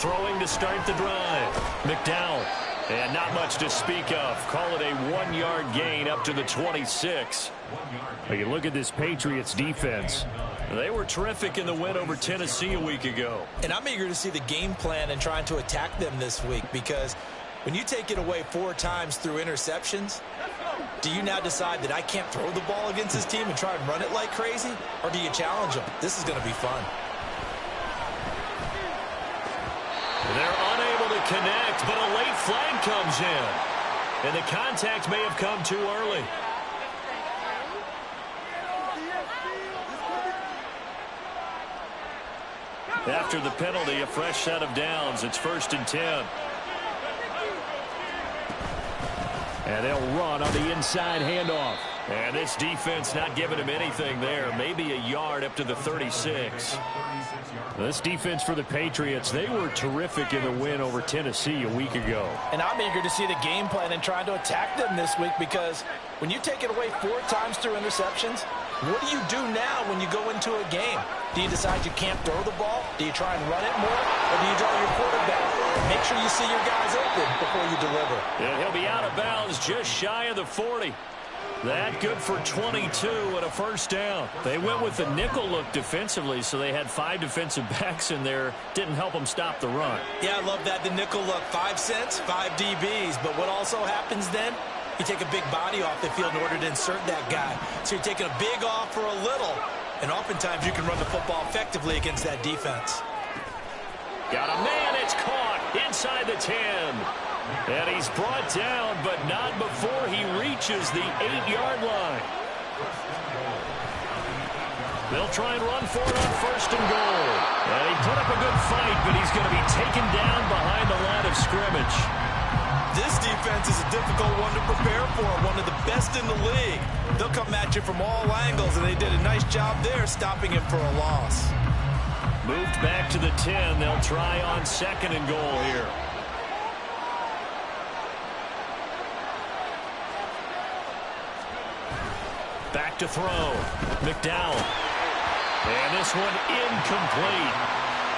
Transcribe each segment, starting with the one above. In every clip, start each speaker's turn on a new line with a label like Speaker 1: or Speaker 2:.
Speaker 1: throwing to start the drive. McDowell. And not much to speak of. Call it a 1-yard gain up to the 26.
Speaker 2: You look at this Patriots defense.
Speaker 1: They were terrific in the win over Tennessee a week ago.
Speaker 3: And I'm eager to see the game plan and trying to attack them this week, because when you take it away 4 times through interceptions, do you now decide that I can't throw the ball against this team and try and run it like crazy? Or do you challenge them? This is going to be fun.
Speaker 1: They're unable to connect, but a late flag comes in. And the contact may have come too early. After the penalty, a fresh set of downs. It's 1st and 10.
Speaker 2: And they'll run on the inside handoff.
Speaker 1: And this defense not giving him anything there. Maybe a yard up to the 36.
Speaker 2: This defense for the Patriots, they were terrific in the win over Tennessee a week ago.
Speaker 3: And I'm eager to see the game plan and trying to attack them this week, because when you take it away 4 times through interceptions, what do you do now when you go into a game? Do you decide you can't throw the ball? Do you try and run it more? Or do you draw your quarterback? Make sure you see your guys open before you deliver.
Speaker 1: And he'll be out of bounds just shy of the 40. That good for 22 and a first down. They went with the nickel look defensively, so they had 5 defensive backs in there. Didn't help them stop the run.
Speaker 3: Yeah, I love that, the nickel look. 5 cents, 5 DBs. But what also happens then? You take a big body off the field in order to insert that guy. So you're taking a big off for a little. And oftentimes you can run the football effectively against that defense.
Speaker 1: Got a man, it's caught inside the 10. And he's brought down, but not before he reaches the 8-yard line. They'll try and run for it on 1st and goal. And he put up a good fight, but he's going to be taken down behind the line of scrimmage.
Speaker 3: This defense is a difficult one to prepare for, one of the best in the league. They'll come at you from all angles, and they did a nice job there stopping him for a loss.
Speaker 1: Moved back to the 10. They'll try on 2nd and goal here. Back to throw. McDowell. And this one incomplete.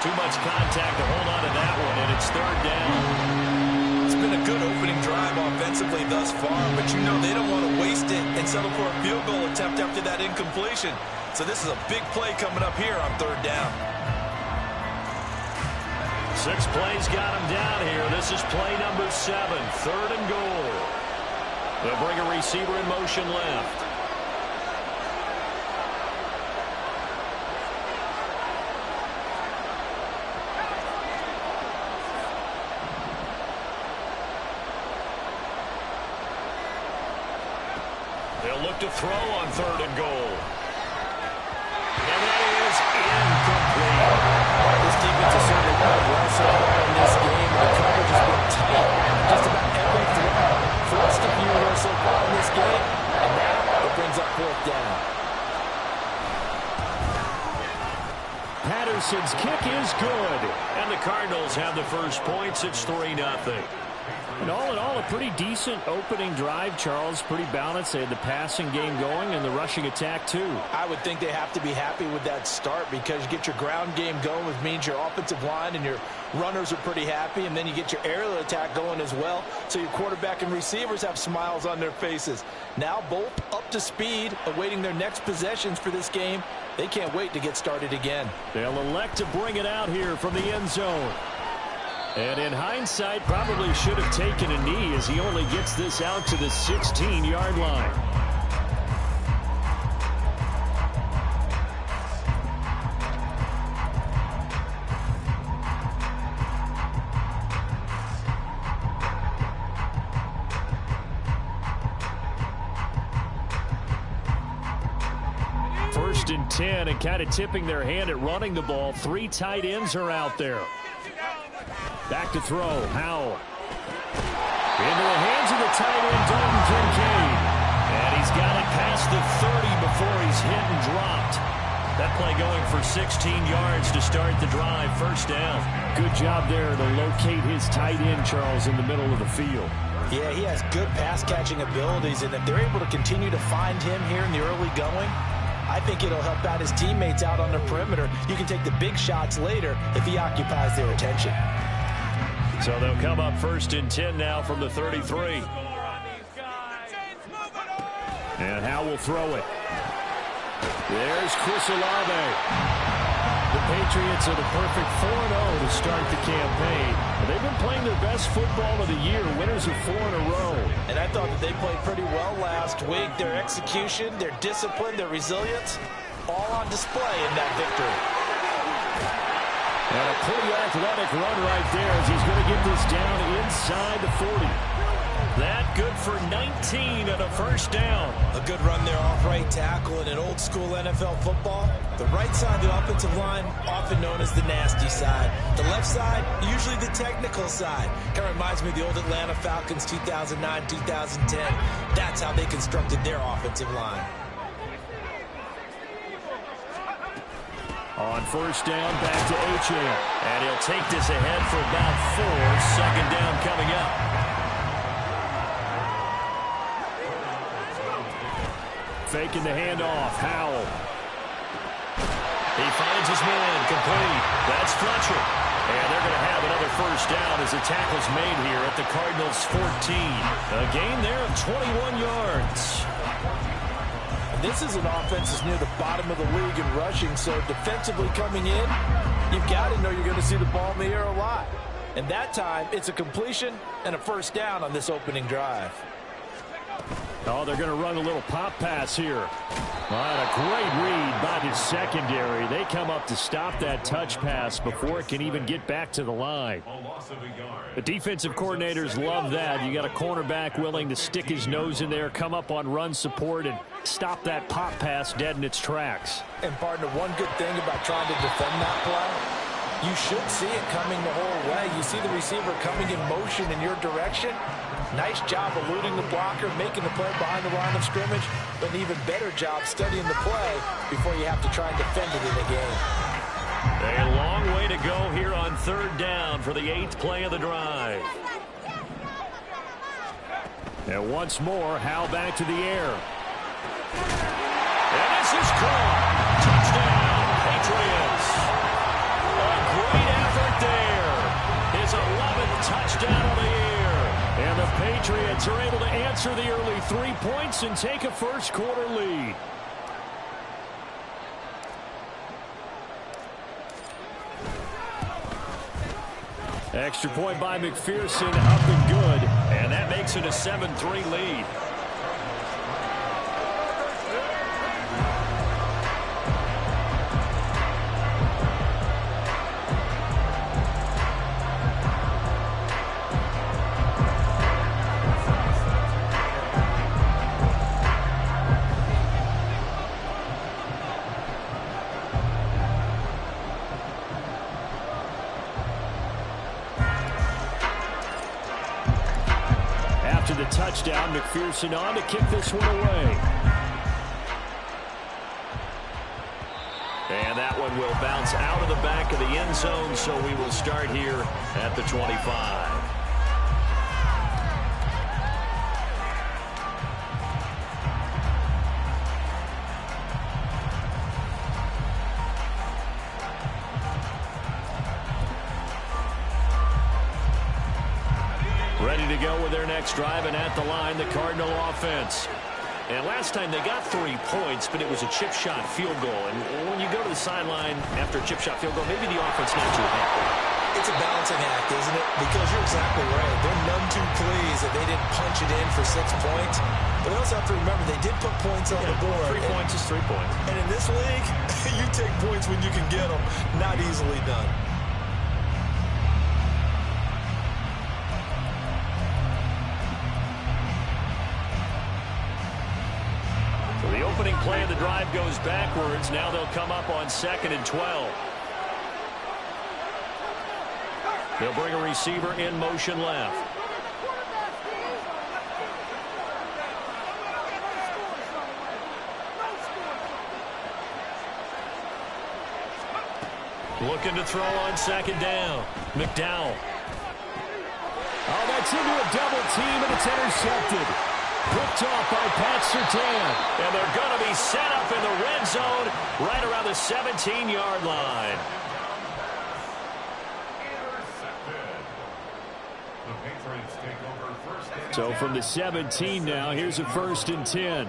Speaker 1: Too much contact to hold on to that one, and it's 3rd down.
Speaker 3: It's been a good opening drive offensively thus far, but you know they don't want to waste it and settle for a field goal attempt after that incompletion. So this is a big play coming up here on 3rd down.
Speaker 1: 6 plays got him down here. This is play number 7, 3rd and goal. They'll bring a receiver in motion left. They'll look to throw on 3rd and goal. And that is incomplete.
Speaker 3: This defense has certainly played well so far in this game. The coverage has been tight. Just about every throw. Forced a few here so far in this game. And now it brings up 4th down.
Speaker 1: Patterson's kick is good. And the Cardinals have the first points. It's 3-0.
Speaker 2: And all in all, a pretty decent opening drive, Charles. Pretty balanced. They had the passing game going and the rushing attack, too.
Speaker 3: I would think they have to be happy with that start, because you get your ground game going, which means your offensive line and your runners are pretty happy, and then you get your aerial attack going as well, so your quarterback and receivers have smiles on their faces. Now both up to speed, awaiting their next possessions for this game. They can't wait to get started again.
Speaker 2: They'll elect to bring it out here from the end zone. And in hindsight, probably should have taken a knee, as he only gets this out to the 16-yard line. First and 10, and kind of tipping their hand at running the ball. 3 tight ends are out there. Back to throw. Howell. Into the hands of the tight end, Dalton Kincaid. And he's got it past the 30 before he's hit and dropped. That play going for 16 yards to start the drive. 1st down. Good job there to locate his tight end, Charles, in the middle of the field.
Speaker 3: Yeah, he has good pass-catching abilities, and if they're able to continue to find him here in the early going, I think it'll help out his teammates out on the perimeter. You can take the big shots later if he occupies their attention.
Speaker 1: So they'll come up 1st and 10 now from the 33.
Speaker 2: And Howe will throw it. There's Chris Olave. The Patriots are the perfect 4-0 to start the campaign. They've been playing their best football of the year, winners of 4 in a row.
Speaker 3: And I thought that they played pretty well last week. Their execution, their discipline, their resilience, all on display in that victory.
Speaker 2: And a pretty athletic run right there as he's going to get this down inside the 40.
Speaker 1: That good for 19 and a 1st down.
Speaker 3: A good run there off right tackle in an old school NFL football. The right side of the offensive line, often known as the nasty side. The left side, usually the technical side. Kind of reminds me of the old Atlanta Falcons 2009, 2010. That's how they constructed their offensive line.
Speaker 2: On 1st down, back to H.A.
Speaker 1: And he'll take this ahead for about 4. 2nd down coming up.
Speaker 2: Faking the handoff. Howell.
Speaker 1: He finds his man. Complete. That's Fletcher. And they're going to have another 1st down as the tackle's made here at the Cardinals' 14. A gain there of 21 yards.
Speaker 3: This is an offense that's near the bottom of the league in rushing, so defensively coming in, you've got to know you're going to see the ball in the air a lot. And that time, it's a completion and a 1st down on this opening drive.
Speaker 2: Oh, they're going to run a little pop pass here. A great read by the secondary. They come up to stop that touch pass before it can even get back to the line. The defensive coordinators love that. You got a cornerback willing to stick his nose in there, come up on run support, and stop that pop pass dead in its tracks.
Speaker 3: And, partner, one good thing about trying to defend that play, you should see it coming the whole way. You see the receiver coming in motion in your direction. Nice job eluding the blocker, making the play behind the line of scrimmage, but an even better job studying the play before you have to try and defend it in a game.
Speaker 1: A long way to go here on 3rd down for the 8th play of the drive.
Speaker 2: And once more, Howe back to the air.
Speaker 1: And this is caught. Touchdown, Patriots. A great effort there. His 11th touchdown of the year. And the Patriots are able to answer the early 3 points and take a 1st quarter lead.
Speaker 2: Extra point by McPherson, up and good.
Speaker 1: And that makes it a 7-3 lead.
Speaker 2: The touchdown, McPherson on to kick this one away.
Speaker 1: And that one will bounce out of the back of the end zone, so we will start here at the 25. Ready to go with their next drive, and at the line, the Cardinal offense. And last time they got 3 points, but it was a chip shot field goal. And when you go to the sideline after a chip shot field goal, maybe the offense not too happy.
Speaker 3: It's a balancing act, isn't it? Because you're exactly right. They're none too pleased that they didn't punch it in for 6 points. But they also have to remember they did put points on the board.
Speaker 1: 3 points is 3 points.
Speaker 3: And in this league, you take points when you can get them. Not easily done.
Speaker 1: The opening play of the drive goes backwards. Now they'll come up on 2nd and 12. They'll bring a receiver in motion left. Looking to throw on 2nd down. McDowell.
Speaker 2: Oh, that's into a double team, and it's intercepted. Picked off by Pat Surtain.
Speaker 1: And they're going to be set up in the red zone right around the 17-yard line.
Speaker 2: So from the 17 now, here's a 1st and 10.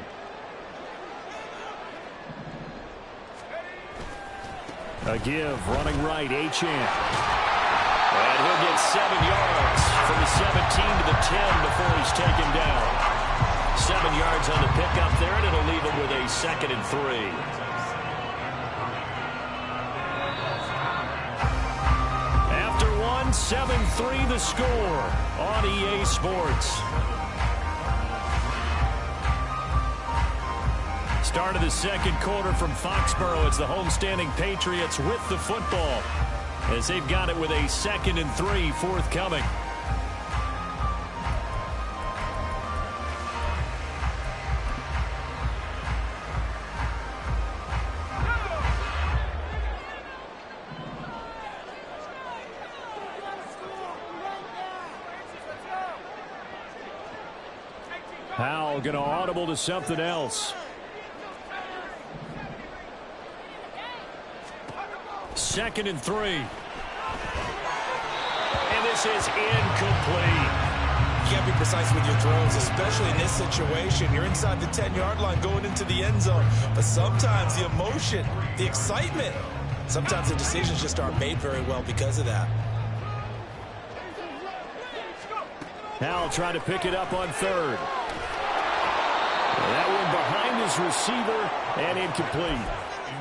Speaker 2: A give, running right, Achane.
Speaker 1: And he'll get 7 yards from the 17 to the 10 before he's taken down. 7 yards on the pickup there, and it'll leave him with a 2nd and 3. After 7-3 the score on EA Sports. Start of the 2nd quarter from Foxborough. It's the homestanding Patriots with the football as they've got it with a 2nd and 3 forthcoming.
Speaker 2: Howell going to audible to something else.
Speaker 1: 2nd and 3. And this is incomplete.
Speaker 3: You can't be precise with your throws, especially in this situation. You're inside the 10-yard line going into the end zone. But sometimes the emotion, the excitement, sometimes the decisions just aren't made very well because of that.
Speaker 2: Howell trying to pick it up on 3rd. That one behind his receiver and incomplete.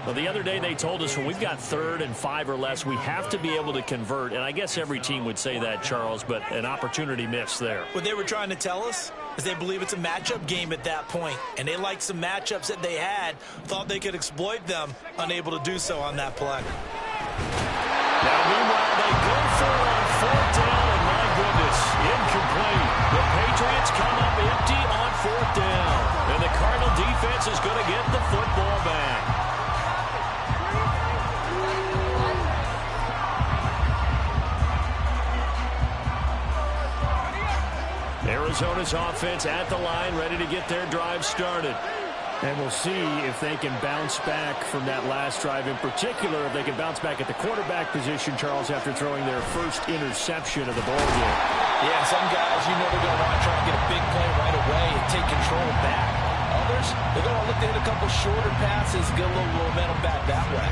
Speaker 1: Well, the other day they told us when we've got 3rd and 5 or less, we have to be able to convert. And I guess every team would say that, Charles, but an opportunity missed there.
Speaker 3: What they were trying to tell us is they believe it's a matchup game at that point. And they liked some matchups that they had, thought they could exploit them, unable to do so on that play.
Speaker 1: Now, meanwhile, they go for it on 4th down, and my goodness, incomplete. The Patriots come up empty on 4th down. And the Cardinal defense is going to get the football back. Arizona's offense at the line, ready to get their drive started.
Speaker 2: And we'll see if they can bounce back from that last drive, in particular, if they can bounce back at the quarterback position, Charles, after throwing their first interception of the ball game.
Speaker 3: Yeah, some guys, you know they're going to want to try and get a big play right away and take control back. Others, they're going to look to hit a couple shorter passes, get a little momentum back that way.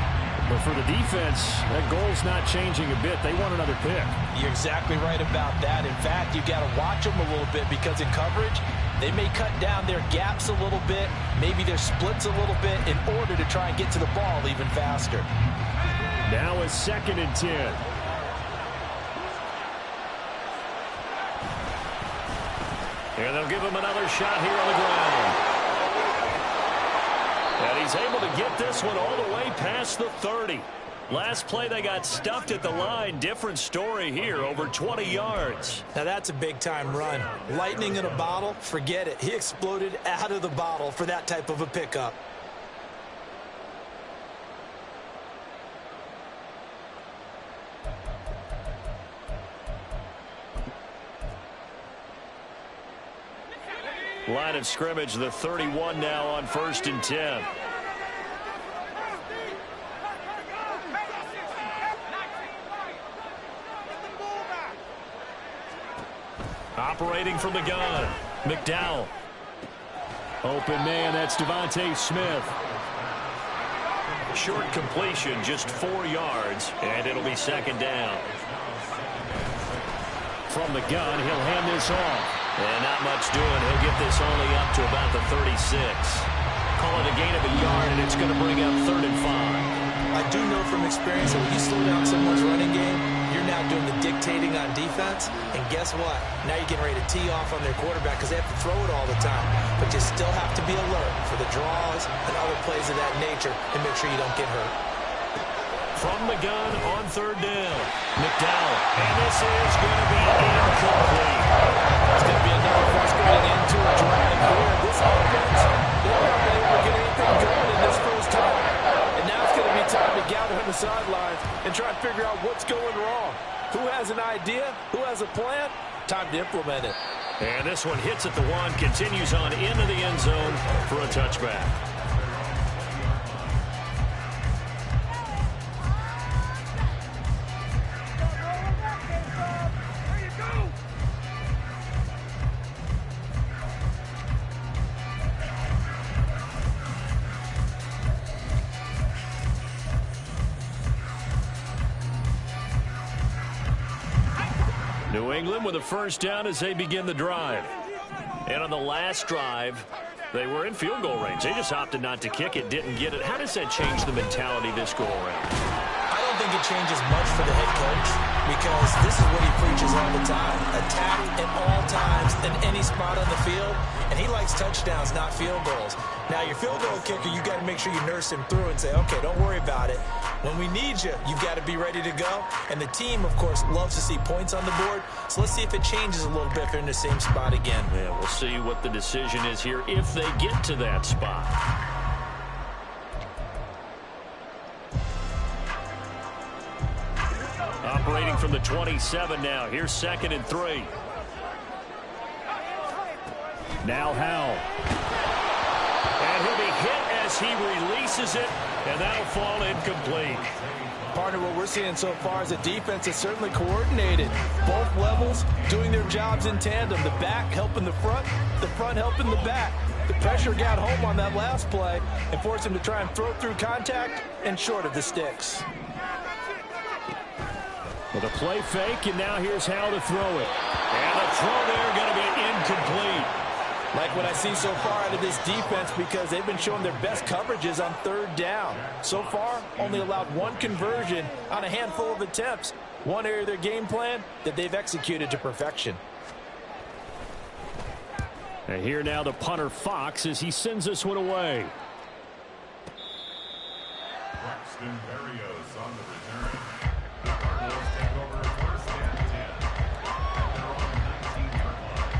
Speaker 2: But for the defense, that goal's not changing a bit. They want another pick.
Speaker 3: You're exactly right about that. In fact, you've got to watch them a little bit because in coverage, they may cut down their gaps a little bit, maybe their splits a little bit in order to try and get to the ball even faster.
Speaker 2: Now a 2nd and 10.
Speaker 1: And they'll give him another shot here on the ground. And he's able to get this one all the way past the 30. Last play, they got stuffed at the line. Different story here, over 20 yards.
Speaker 3: Now, that's a big-time run. Lightning in a bottle, forget it. He exploded out of the bottle for that type of a pickup.
Speaker 1: Line of scrimmage, the 31 now on 1st and 10. Operating from the gun, McDowell.
Speaker 2: Open man, that's Devontae Smith.
Speaker 1: Short completion, just 4 yards, and it'll be 2nd down.
Speaker 2: From the gun, he'll hand this off.
Speaker 1: And not much doing. He'll get this only up to about the 36. Call it a gain of a yard, and it's going to bring up 3rd and 5.
Speaker 3: I do know from experience that when you slow down someone's running game, you're now doing the dictating on defense. And guess what? Now you're getting ready to tee off on their quarterback because they have to throw it all the time. But you still have to be alert for the draws and other plays of that nature and make sure you don't get hurt.
Speaker 1: From the gun on 3rd down, McDowell. And this is going to be incomplete.
Speaker 3: It's going to be another frustrating end to a drive here. This offense, they're not able to get anything going in this first half. And now it's going to be time to gather on the sidelines and try and figure out what's going wrong. Who has an idea? Who has a plan? Time to implement it.
Speaker 1: And this one hits at the 1, continues on into the end zone for a touchback. New England with a first down as they begin the drive. And on the last drive, they were in field goal range. They just opted not to kick it, didn't get it. How does that change the mentality this go around?
Speaker 3: I don't think it changes much for the head coach because this is what he preaches all the time. Attack at all times in any spot on the field, and he likes touchdowns, not field goals. Now, your field goal kicker, you got to make sure you nurse him through and say, okay, don't worry about it. When we need you, you've got to be ready to go. And the team, of course, loves to see points on the board. So let's see if it changes a little bit if they're in the same spot again.
Speaker 1: Yeah, we'll see what the decision is here if they get to that spot. Operating from the 27 now. Here's 2nd and 3. Now Howell. And he'll be hit as he releases it, and that'll fall incomplete.
Speaker 3: Partner, what we're seeing so far is the defense is certainly coordinated. Both levels doing their jobs in tandem. The back helping the front helping the back. The pressure got home on that last play and forced him to try and throw through contact and short of the sticks.
Speaker 1: With a play fake, and now here's Howell to throw it. And the throw there going to be incomplete.
Speaker 3: Like what I see so far out of this defense because they've been showing their best coverages on 3rd down. So far, only allowed 1 conversion on a handful of attempts. One area of their game plan that they've executed to perfection.
Speaker 1: And here now the punter Fox as he sends this one away.
Speaker 4: Braxton Berrios on the return. The Cardinals take over 1st and 10. They're on the 19-yard line.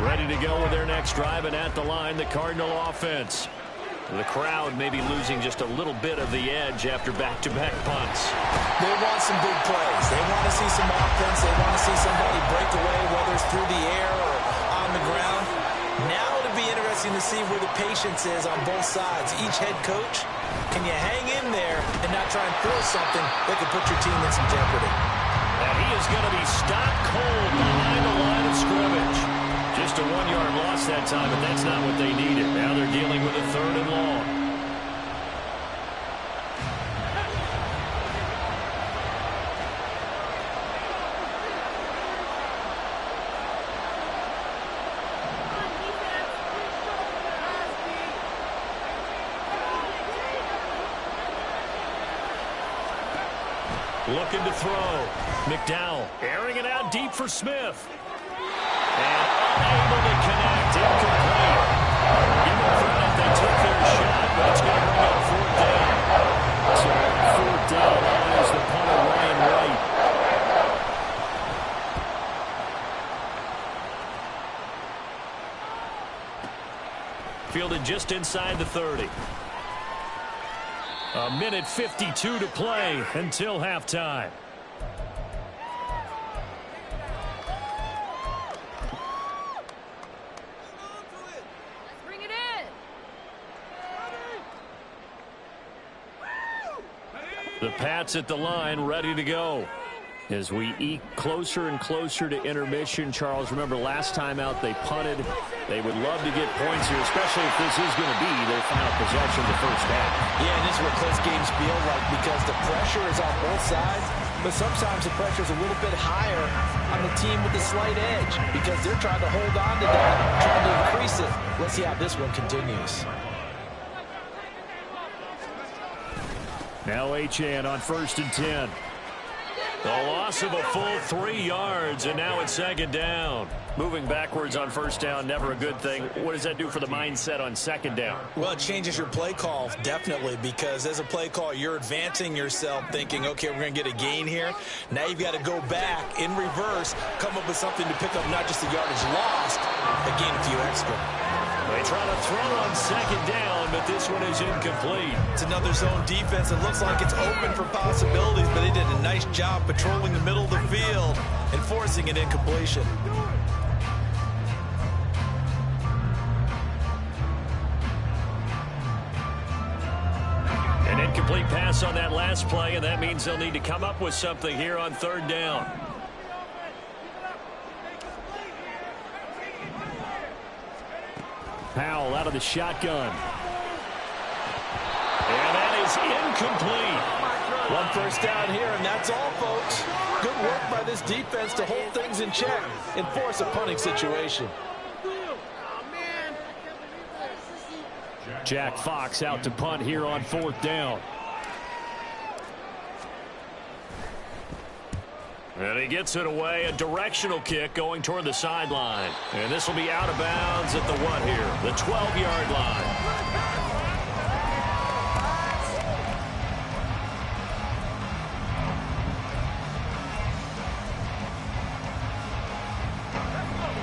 Speaker 1: Ready to go with their next drive, and at the line, the Cardinal offense. The crowd may be losing just a little bit of the edge after back-to-back punts.
Speaker 3: They want some big plays. They want to see some offense. They want to see somebody break away, whether it's through the air or on the ground. Now it'll be interesting to see where the patience is on both sides. Each head coach, can you hang in there and not try and throw something that could put your team in some jeopardy?
Speaker 1: And he is going to be stopped cold behind the line of scrimmage. Just a 1-yard loss that time, but that's not what they needed. Now they're dealing with a 3rd and long. Looking to throw. McDowell airing it out deep for Smith. And unable to connect. Incomplete. Give them credit. They took their shot, but it's going to bring up 4th down. So 4th down as the punter, Ryan Wright. Fielded just inside the 30. A minute 52 to play until halftime. The Pats at the line, ready to go. As we eke closer and closer to intermission, Charles, remember last time out they punted. They would love to get points here, especially if this is going to be their final possession of the first half.
Speaker 3: Yeah, and this is what close games feel like because the pressure is on both sides, but sometimes the pressure is a little bit higher on the team with the slight edge because they're trying to hold on to that, trying to increase it. Let's see how this one continues.
Speaker 1: Now Achane on 1st and 10. The loss of a full 3 yards, and now it's 2nd down. Moving backwards on 1st down, never a good thing. What does that do for the mindset on 2nd down?
Speaker 3: Well, it changes your play call, definitely, because as a play call, you're advancing yourself thinking, okay, we're going to get a gain here. Now you've got to go back in reverse, come up with something to pick up not just the yardage lost, but gain a few extra.
Speaker 1: They try to throw on 2nd down, but this one is incomplete.
Speaker 3: It's another zone defense. It looks like it's open for possibilities, but they did a nice job patrolling the middle of the field and forcing an incompletion.
Speaker 1: An incomplete pass on that last play, and that means they'll need to come up with something here on 3rd down. Powell out of the shotgun. And that is incomplete.
Speaker 3: One first down here, and that's all, folks. Good work by this defense to hold things in check and force a punting situation.
Speaker 2: Jack Fox out to punt here on 4th down.
Speaker 1: And he gets it away. A directional kick going toward the sideline. And this will be out of bounds at the what here? The 12-yard line.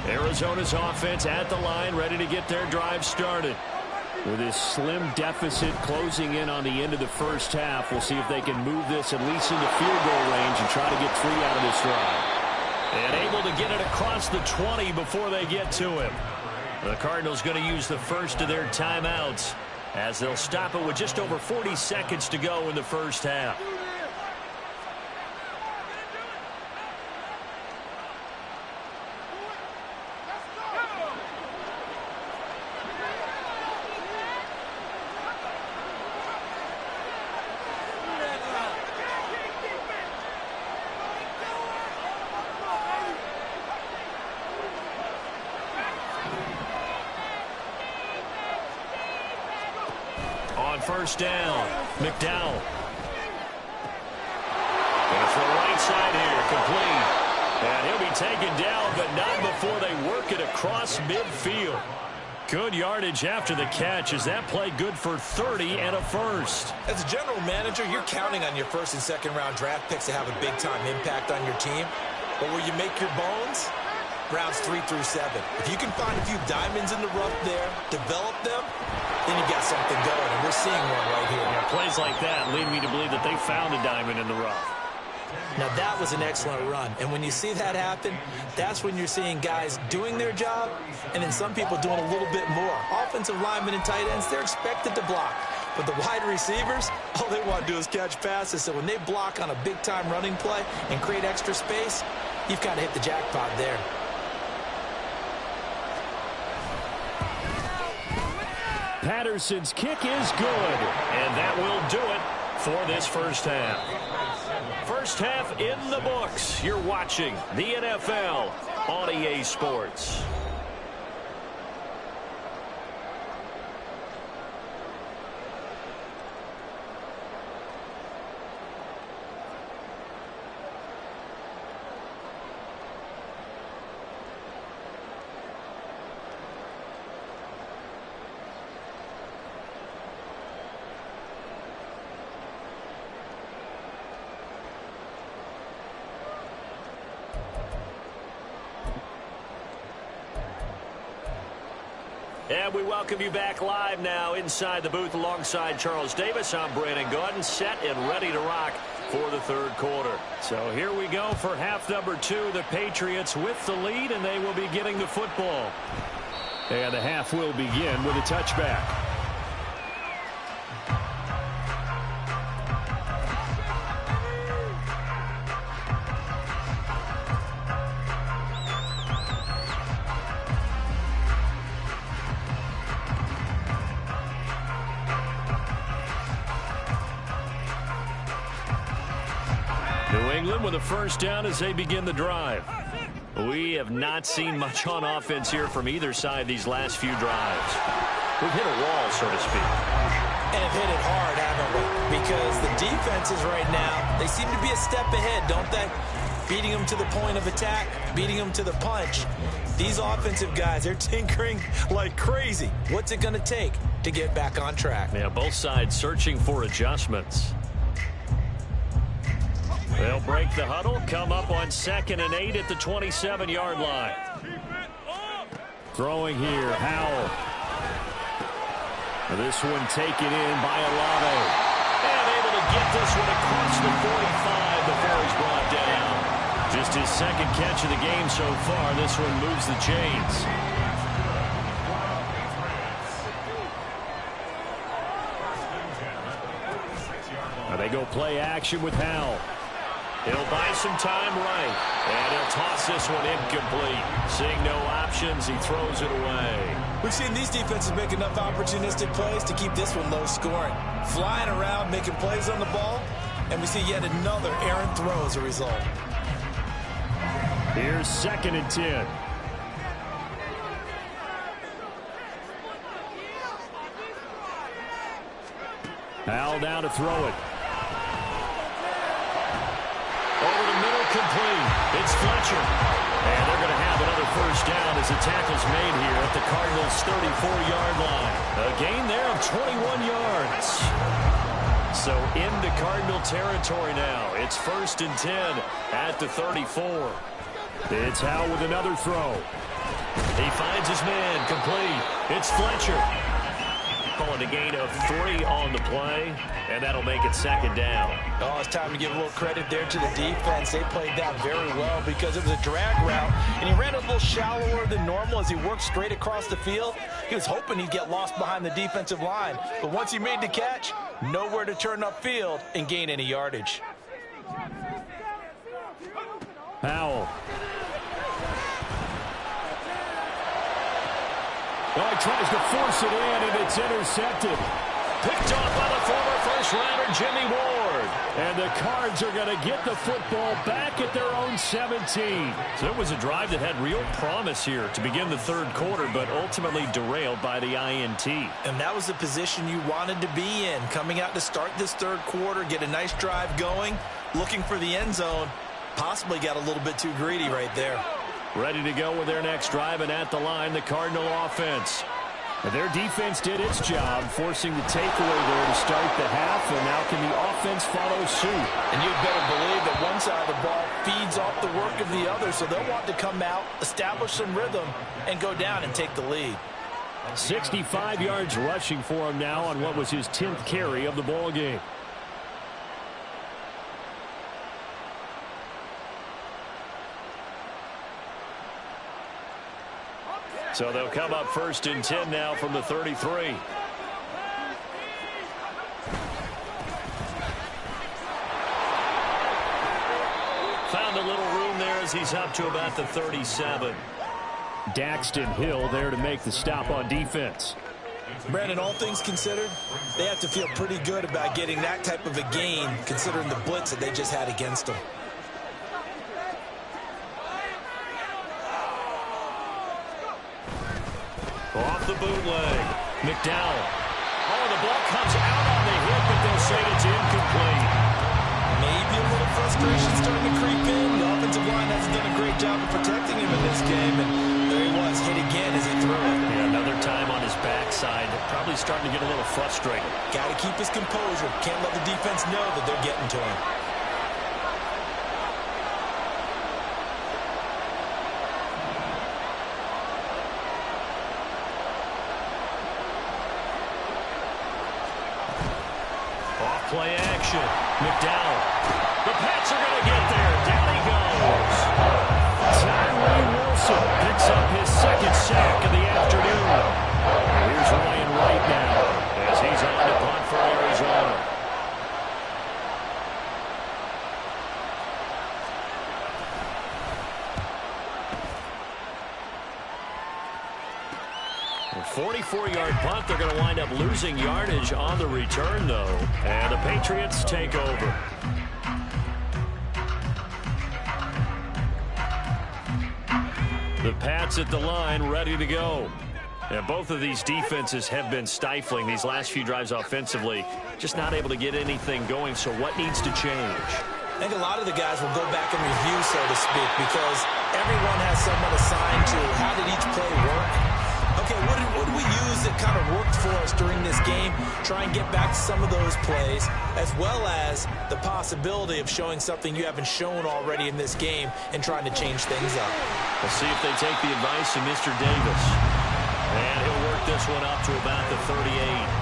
Speaker 1: Arizona's offense at the line, ready to get their drive started.
Speaker 2: With this slim deficit closing in on the end of the first half, we'll see if they can move this at least into field goal range and try to get 3 out of this drive.
Speaker 1: And able to get it across the 20 before they get to him. The Cardinals going to use the first of their timeouts as they'll stop it with just over 40 seconds to go in the first half. First down, McDowell. And for the right side here, complete. And he'll be taken down, but not before they work it across midfield. Good yardage after the catch. Is that play good for 30 and a first?
Speaker 3: As a general manager, you're counting on your first and second round draft picks to have a big-time impact on your team. But where you make your bones, rounds 3 through 7. If you can find a few diamonds in the rough there, develop them, then you got something going, and we're seeing one right here.
Speaker 1: Yeah, plays like that lead me to believe that they found a diamond in the rough.
Speaker 3: Now, that was an excellent run, and when you see that happen, that's when you're seeing guys doing their job, and then some people doing a little bit more. Offensive linemen and tight ends, they're expected to block. But the wide receivers, all they want to do is catch passes, so when they block on a big-time running play and create extra space, you've kind of hit the jackpot there.
Speaker 2: Patterson's kick is good.
Speaker 1: And that will do it for this first half. First half in the books. You're watching the NFL on EA Sports. And we welcome you back live now inside the booth alongside Charles Davis. I'm Brandon Gordon, set and ready to rock for the third quarter. So here we go for half number 2. The Patriots with the lead, and they will be getting the football.
Speaker 2: And the half will begin with a touchback.
Speaker 1: With a first down as they begin the drive. We have not seen much on offense here from either side these last few drives. We've hit a wall, so to speak.
Speaker 3: And have hit it hard, haven't we? Because the defenses right now, they seem to be a step ahead, don't they? Beating them to the point of attack, beating them to the punch. These offensive guys, they're tinkering like crazy. What's it going to take to get back on track?
Speaker 1: Yeah, both sides searching for adjustments. They'll break the huddle, come up on 2nd and 8 at the 27-yard line.
Speaker 2: Throwing here, Howell. This one taken in by Olave.
Speaker 1: And able to get this one across the 45 before he's brought down. Just his second catch of the game so far. This one moves the chains.
Speaker 2: Now they go play action with Howell.
Speaker 1: He'll buy some time right. And he'll toss this one incomplete. Seeing no options, he throws it away.
Speaker 3: We've seen these defenses make enough opportunistic plays to keep this one low scoring. Flying around, making plays on the ball, and we see yet another errant throw as a result.
Speaker 2: Here's 2nd and 10. Hal now to throw it.
Speaker 1: Over the middle, complete. It's Fletcher. And they're going to have another first down as the tackle's made here at the Cardinals' 34-yard line. A gain there of 21 yards. So into Cardinal territory now. It's 1st and 10 at the 34.
Speaker 2: It's Hal with another throw.
Speaker 1: He finds his man, complete. It's Fletcher. Calling a gain of 3 on the play, and that'll make it 2nd down.
Speaker 3: Oh, it's time to give a little credit there to the defense. They played that very well because it was a drag route, and he ran a little shallower than normal as he worked straight across the field. He was hoping he'd get lost behind the defensive line, but once he made the catch, nowhere to turn upfield and gain any yardage.
Speaker 2: Howell. Oh, he tries to force it in, and it's intercepted.
Speaker 1: Picked off by the former first-rounder Jimmy Ward.
Speaker 2: And the Cards are going to get the football back at their own 17.
Speaker 1: So it was a drive that had real promise here to begin the 3rd quarter, but ultimately derailed by the INT.
Speaker 3: And that was the position you wanted to be in, coming out to start this 3rd quarter, get a nice drive going, looking for the end zone. Possibly got a little bit too greedy right there.
Speaker 1: Ready to go with their next drive, and at the line, the Cardinal offense.
Speaker 2: Their defense did its job, forcing the takeaway there to start the half, and now can the offense follow suit?
Speaker 3: And you'd better believe that one side of the ball feeds off the work of the other, so they'll want to come out, establish some rhythm, and go down and take the lead.
Speaker 2: 65 yards rushing for him now on what was his 10th carry of the ball game.
Speaker 1: So they'll come up 1st and 10 now from the 33. Found a little room there as he's up to about the 37.
Speaker 2: Daxton Hill there to make the stop on defense.
Speaker 3: Brandon, all things considered, they have to feel pretty good about getting that type of a gain, considering the blitz that they just had against them.
Speaker 1: Off the bootleg. McDowell. Oh, the ball comes out on the hit, but they'll say it's incomplete.
Speaker 3: Maybe a little frustration starting to creep in. The offensive line hasn't done a great job of protecting him in this game, and there he was, hit again as he threw it.
Speaker 1: Yeah, another time on his backside. Probably starting to get a little frustrated.
Speaker 3: Got to keep his composure. Can't let the defense know that they're getting to him.
Speaker 1: Play action. McDowell. The Pats are going to get there. Down he goes.
Speaker 2: Tyree Wilson picks up his 2nd sack of the afternoon. Here's Ryan Wright now
Speaker 1: as he's on to punt for Arizona. A 44-yard punt. They're going to wind up losing yardage on the return, though. And the Patriots take over. The Pats at the line, ready to go. And both of these defenses have been stifling these last few drives offensively. Just not able to get anything going, so what needs to change?
Speaker 3: I think a lot of the guys will go back and review, so to speak, because everyone has someone assigned to how did each play work. Okay, what did we use that kind of worked for us during this game? Try and get back to some of those plays, as well as the possibility of showing something you haven't shown already in this game and trying to change things up.
Speaker 1: We'll see if they take the advice of Mr. Davis. And he'll work this one up to about the 38.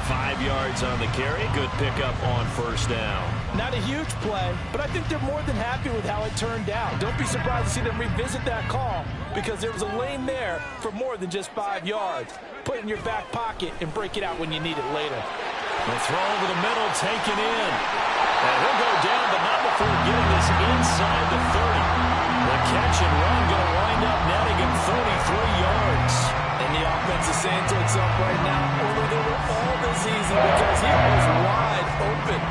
Speaker 1: 5 yards on the carry. Good pickup on 1st down.
Speaker 3: Not a huge play, but I think they're more than happy with how it turned out. Don't be surprised to see them revisit that call because there was a lane there for more than just 5 yards. Put it in your back pocket and break it out when you need it later.
Speaker 1: The throw over the middle taken in. And he'll go down, but not before getting this inside the 30. The catch and run going to wind up netting him 33 yards.
Speaker 3: And the offense is saying to itself right now, over they were all this easy because he was wide open.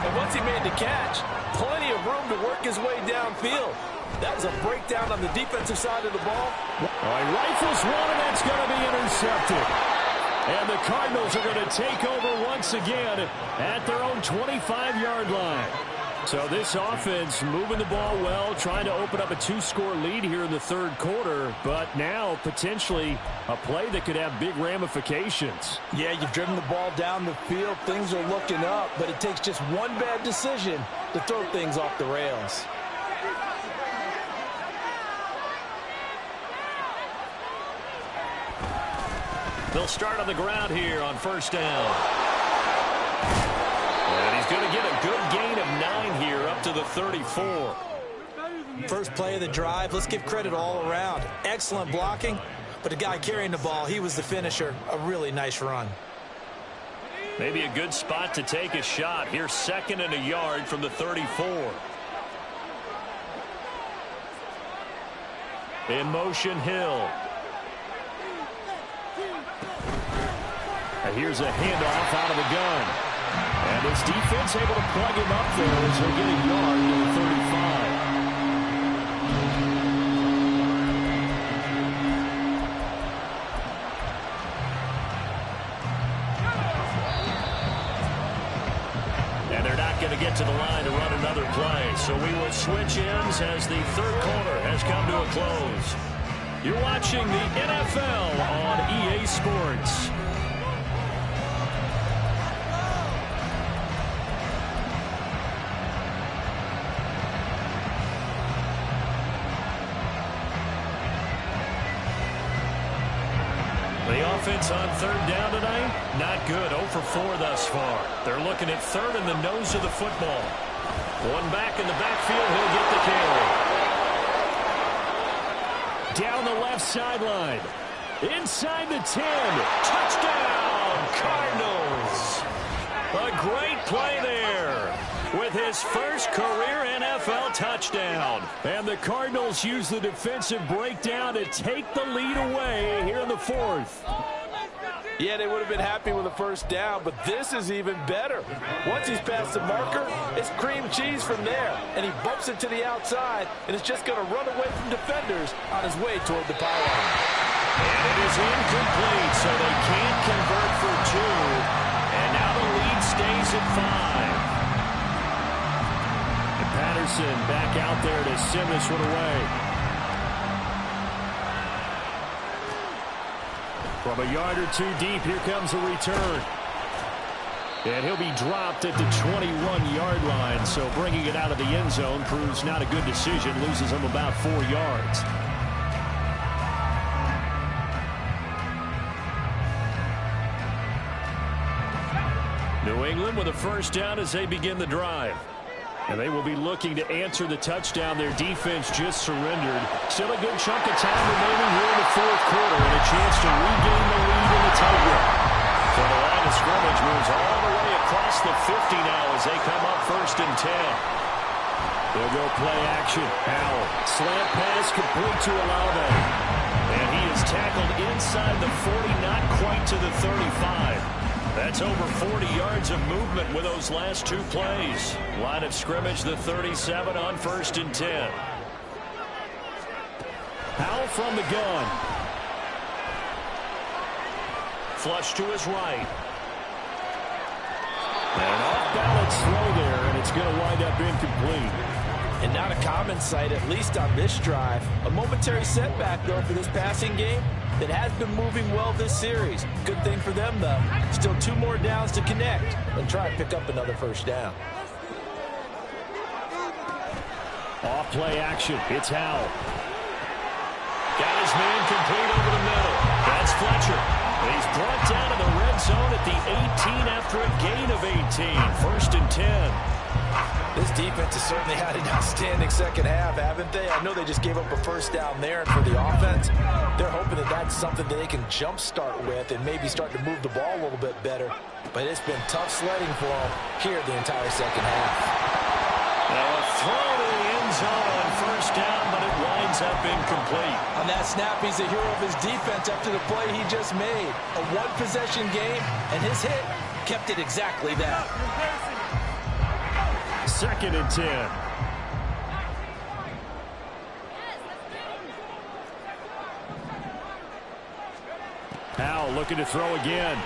Speaker 3: And once he made the catch, plenty of room to work his way downfield. That was a breakdown on the defensive side of the ball.
Speaker 2: All right, rifles one, and that's going to be intercepted. And the Cardinals are going to take over once again at their own 25-yard line. So this offense moving the ball well, trying to open up a 2-score lead here in the third quarter, but now potentially a play that could have big ramifications.
Speaker 3: Yeah, you've driven the ball down the field. Things are looking up, but it takes just one bad decision to throw things off the rails.
Speaker 1: They'll start on the ground here on first down. And he's going to get a good gain of 9 here up to the 34.
Speaker 3: First play of the drive, let's give credit all around. Excellent blocking, but the guy carrying the ball, he was the finisher. A really nice run.
Speaker 1: Maybe a good spot to take a shot. Here's 2nd and a yard from the 34. In motion, Hill. And here's a handoff out of the gun. And his defense able to plug him up there as he'll get a yard to the 35. And they're not going to get to the line to run another play. So we will switch ends as the third quarter has come to a close. You're watching the NFL on EA Sports. The offense on third down tonight, not good. 0 for 4 thus far. They're looking at third in the nose of the football. One back in the backfield, he'll get the carry.
Speaker 2: Down the left sideline. Inside the 10.
Speaker 1: Touchdown, Cardinals. A great play there with his first career NFL touchdown.
Speaker 2: And the Cardinals use the defensive breakdown to take the lead away here in the fourth.
Speaker 3: Yeah, they would have been happy with a first down, but this is even better. Once he's past the marker, it's cream cheese from there. And he bumps it to the outside, and it's just going to run away from defenders on his way toward the pylon.
Speaker 1: And it is incomplete, so they can't convert for 2. And now the lead stays at 5.
Speaker 2: And Patterson back out there to send this one away. From a yard or 2 deep, here comes a return. And he'll be dropped at the 21-yard line, so bringing it out of the end zone proves not a good decision, loses him about 4 yards.
Speaker 1: New England with a first down as they begin the drive. And they will be looking to answer the touchdown their defense just surrendered. Still a good chunk of time remaining here in the fourth quarter and a chance to regain the lead in the tightrope. So the line of scrimmage moves all the way across the 50 now as they come up 1st and 10.
Speaker 2: They'll go play action. Howell.
Speaker 1: Slant pass complete to Olave. And he is tackled inside the 40, not quite to the 35. That's over 40 yards of movement with those last 2 plays. Line of scrimmage, the 37 on 1st and 10.
Speaker 2: Howell from the gun.
Speaker 1: Flush to his right.
Speaker 2: And an off-balance throw there, and it's going to wind up incomplete.
Speaker 3: And not a common sight, at least on this drive. A momentary setback, though, for this passing game that has been moving well this series. Good thing for them, though. Still 2 more downs to connect and try and pick up another first down.
Speaker 2: Off play action. It's Howell.
Speaker 1: Got his man complete over the middle. That's Fletcher. He's brought down to the red zone at the 18 after a gain of 18. 1st and 10.
Speaker 3: This defense has certainly had an outstanding second half, haven't they? I know they just gave up a first down there, and for the offense, they're hoping that that's something that they can jumpstart with and maybe start to move the ball a little bit better. but it's been tough sledding for him here the entire second half.
Speaker 1: Now a throw to the end zone on first down, but it winds up incomplete.
Speaker 3: On that snap, he's the hero of his defense after the play he just made. A one-possession game, and his hit kept it exactly that.
Speaker 2: 2nd and 10. Powell looking to throw again.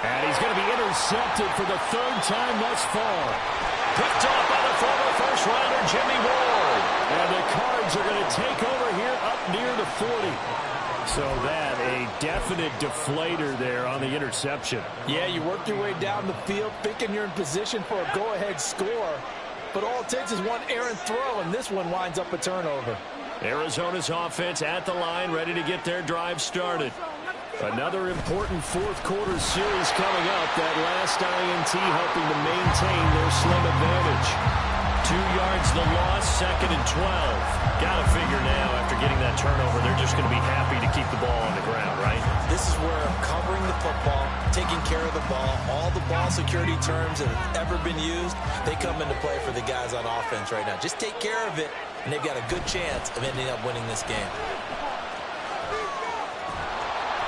Speaker 2: And he's going to be intercepted for the 3rd time thus far.
Speaker 1: Picked off by the former first-rounder Jimmy Ward.
Speaker 2: And the Cards are going to take over here up near the 40. So that a definite deflator there on the interception.
Speaker 3: Yeah, you work your way down the field thinking you're in position for a go-ahead score. But all it takes is one errant throw, and this one winds up a turnover.
Speaker 1: Arizona's offense at the line, ready to get their drive started.
Speaker 2: Another important 4th quarter series coming up. That last INT helping to maintain their slim advantage.
Speaker 1: 2 yards the loss, 2nd and 12. Got to figure now, after getting that turnover, they're just going to be happy to keep the ball on the ground, right?
Speaker 3: This is where covering the football, taking care of the ball, all the ball security terms that have ever been used, they come into play for the guys on offense right now. Just take care of it, and they've got a good chance of ending up winning this game.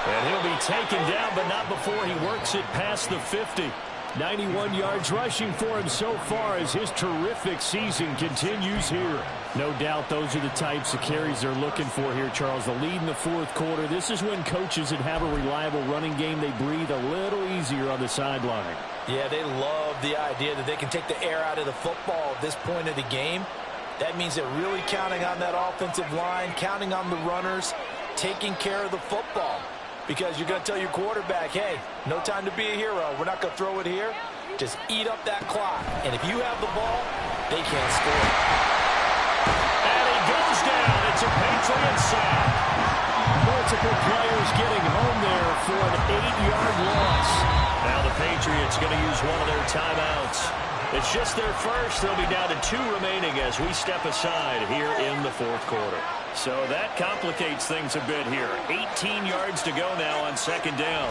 Speaker 1: And he'll be taken down, but not before he works it past the 50.
Speaker 2: 91 yards rushing for him so far as his terrific season continues here. No doubt those are the types of carries they're looking for here, Charles. The lead in the 4th quarter. This is when coaches that have a reliable running game, they breathe a little easier on the sideline.
Speaker 3: Yeah, they love the idea that they can take the air out of the football at this point of the game. That means they're really counting on that offensive line, counting on the runners, taking care of the football. Because you're going to tell your quarterback, hey, no time to be a hero. We're not going to throw it here. Just eat up that clock. And if you have the ball, they can't score.
Speaker 1: And he goes down. It's a Patriot sack.
Speaker 2: Multiple players getting home there for an 8-yard loss.
Speaker 1: Now the Patriots going to use one of their timeouts. It's just their first. They'll be down to 2 remaining as we step aside here in the 4th quarter. So that complicates things a bit here. 18 yards to go now on 2nd down.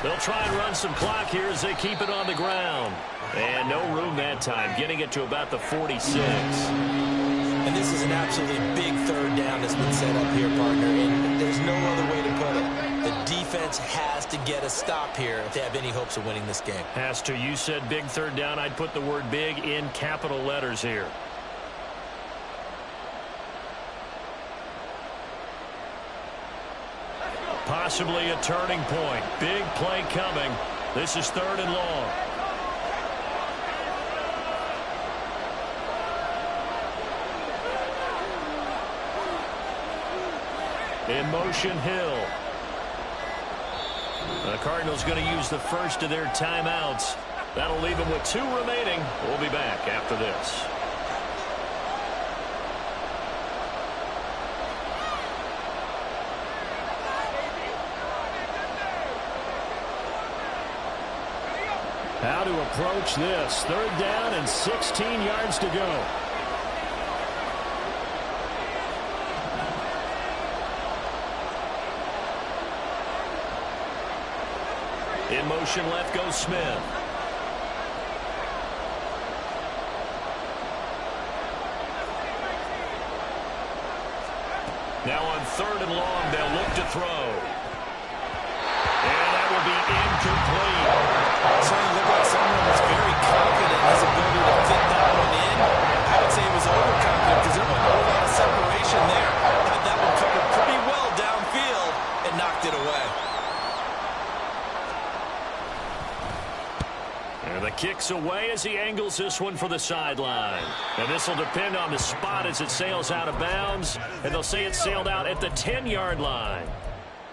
Speaker 1: They'll try and run some clock here as they keep it on the ground. And no room that time, getting it to about the 46.
Speaker 3: And this is an absolutely big 3rd down that's been set up here, partner. And there's no other way to put it. The defense has to get a stop here if they have any hopes of winning this game.
Speaker 1: Has to. You said big 3rd down. I'd put the word big in capital letters here. Possibly a turning point. Big play coming. This is 3rd and long. In motion, Hill. The Cardinals going to use the first of their timeouts. That'll leave them with 2 remaining. We'll be back after this.
Speaker 2: How to approach this. 3rd down and 16 yards to go.
Speaker 1: In motion, left goes Smith. Now on 3rd and long, they'll look to throw. And that will be incomplete.
Speaker 3: Certainly looked like someone was very confident in his ability to fit that one in. I would say he was overconfident because there wasn't a whole lot of separation there. Had that one covered pretty well downfield and knocked it away.
Speaker 1: And the kick's away as he angles this one for the sideline. And this will depend on the spot as it sails out of bounds. And they'll say it sailed out at the 10-yard line.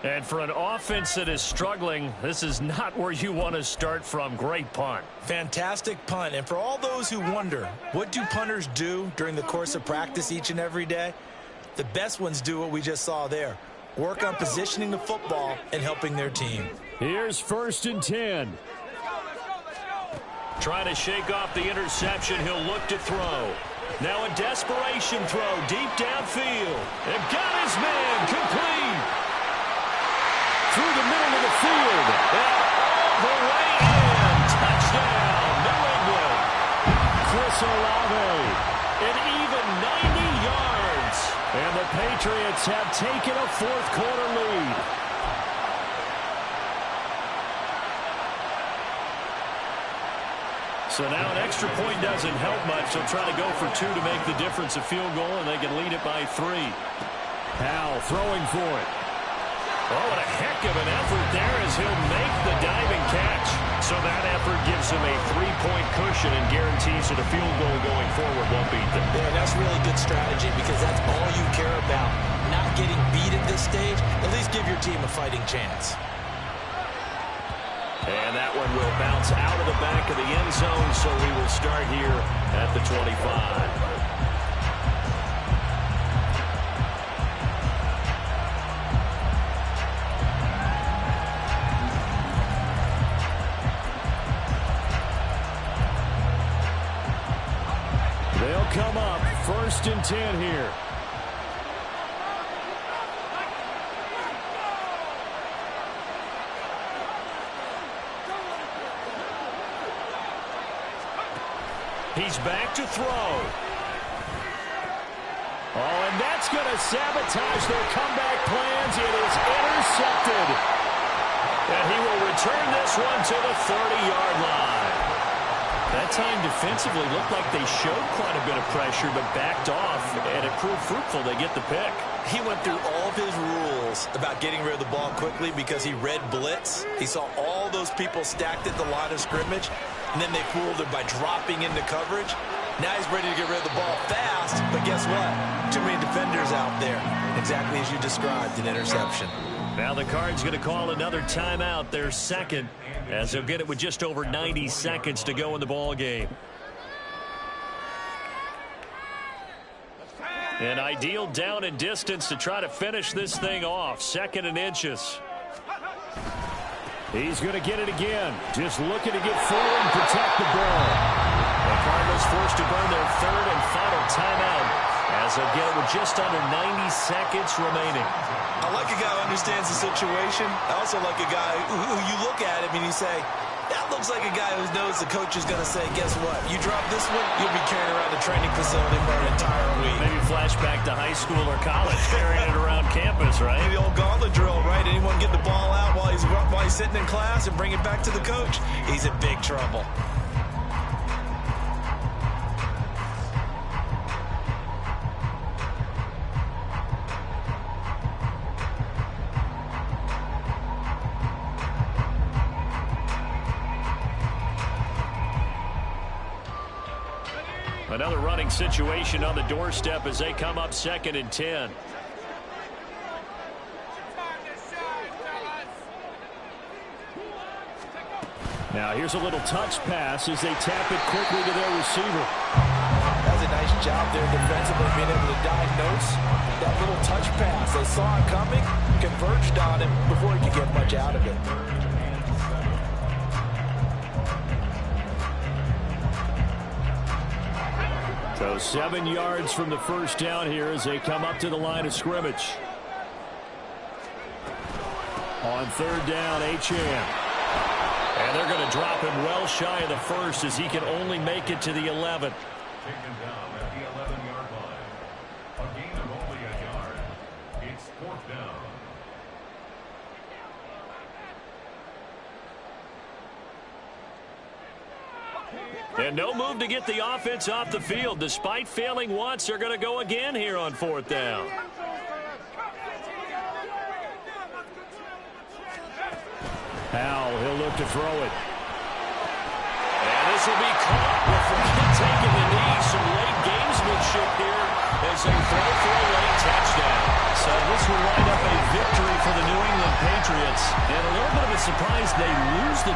Speaker 1: And for an offense that is struggling, this is not where you want to start from. Great punt.
Speaker 3: Fantastic punt. And for all those who wonder, what do punters do during the course of practice each and every day? The best ones do what we just saw there. Work on positioning the football and helping their team.
Speaker 2: Here's 1st and 10.
Speaker 1: Trying to shake off the interception. He'll look to throw. Now a desperation throw deep downfield. And got his man complete.
Speaker 2: through the middle of the field. And all the way in. Touchdown, New England. Chris Olave, an even 90 yards. And the Patriots have taken a fourth-quarter lead. So now an extra point doesn't help much. They'll try to go for two to make the difference a field goal, and they can lead it by 3. Howell throwing for it. Oh, what a heck of an effort there as he'll make the diving catch. So that effort gives him a 3-point cushion and guarantees that a field goal going forward won't beat them.
Speaker 3: Yeah, that's really good strategy because that's all you care about. Not getting beat at this stage. At least give your team a fighting chance.
Speaker 1: And that one will bounce out of the back of the end zone, so we will start here at the 25.
Speaker 2: They'll come up 1st and 10 here. He's back to throw. Oh, and that's going to sabotage their comeback plans. It is intercepted. And he will return this one to the 30-yard line. That time defensively looked like they showed quite a bit of pressure but backed off, and it proved fruitful. They get the pick.
Speaker 3: He went through all of his rules about getting rid of the ball quickly because he read blitz. He saw all those people stacked at the line of scrimmage, and then they fooled him by dropping into coverage. Now he's ready to get rid of the ball fast, but guess what? Too many defenders out there. Exactly as you described, an interception.
Speaker 1: Now the Cards going to call another timeout, their second, as they'll get it with just over 90 seconds to go in the ball game. An ideal down and distance to try to finish this thing off. 2nd and inches.
Speaker 2: He's going to get it again. Just looking to get forward and protect the ball.
Speaker 1: The Cardinals forced to burn their 3rd and final timeout as they'll get it with just under 90 seconds remaining.
Speaker 3: I like a guy who understands the situation. I also like a guy who you look at him and you say, that looks like a guy who knows the coach is going to say, guess what? You drop this one, you'll be carrying around the training facility for an entire week.
Speaker 1: Maybe flashback to high school or college, carrying it around campus, right?
Speaker 3: The old gauntlet drill, right? Anyone get the ball out while he's sitting in class and bring it back to the coach? He's in big trouble.
Speaker 1: Another running situation on the doorstep as they come up 2nd and 10.
Speaker 2: Now here's a little touch pass as they tap it quickly to their receiver.
Speaker 3: That's a nice job there defensively, being able to diagnose that little touch pass. They saw it coming, converged on him before he could get much out of it.
Speaker 2: So 7 yards from the first down here as they come up to the line of scrimmage. On 3rd down, HAM.
Speaker 1: And they're going to drop him well shy of the first as he can only make it to the 11.
Speaker 4: Taken down at the 11-yard line. A gain of only a yard. It's 4th down.
Speaker 1: And no move to get the offense off the field. Despite failing once, they're going to go again here on 4th down.
Speaker 2: Howell, he'll look to throw it.
Speaker 1: And this will be caught without taking the knee. Some late gamesmanship here as they throw for a late touchdown. So this will wind up a victory for the New England Patriots. And a little bit of a surprise they lose the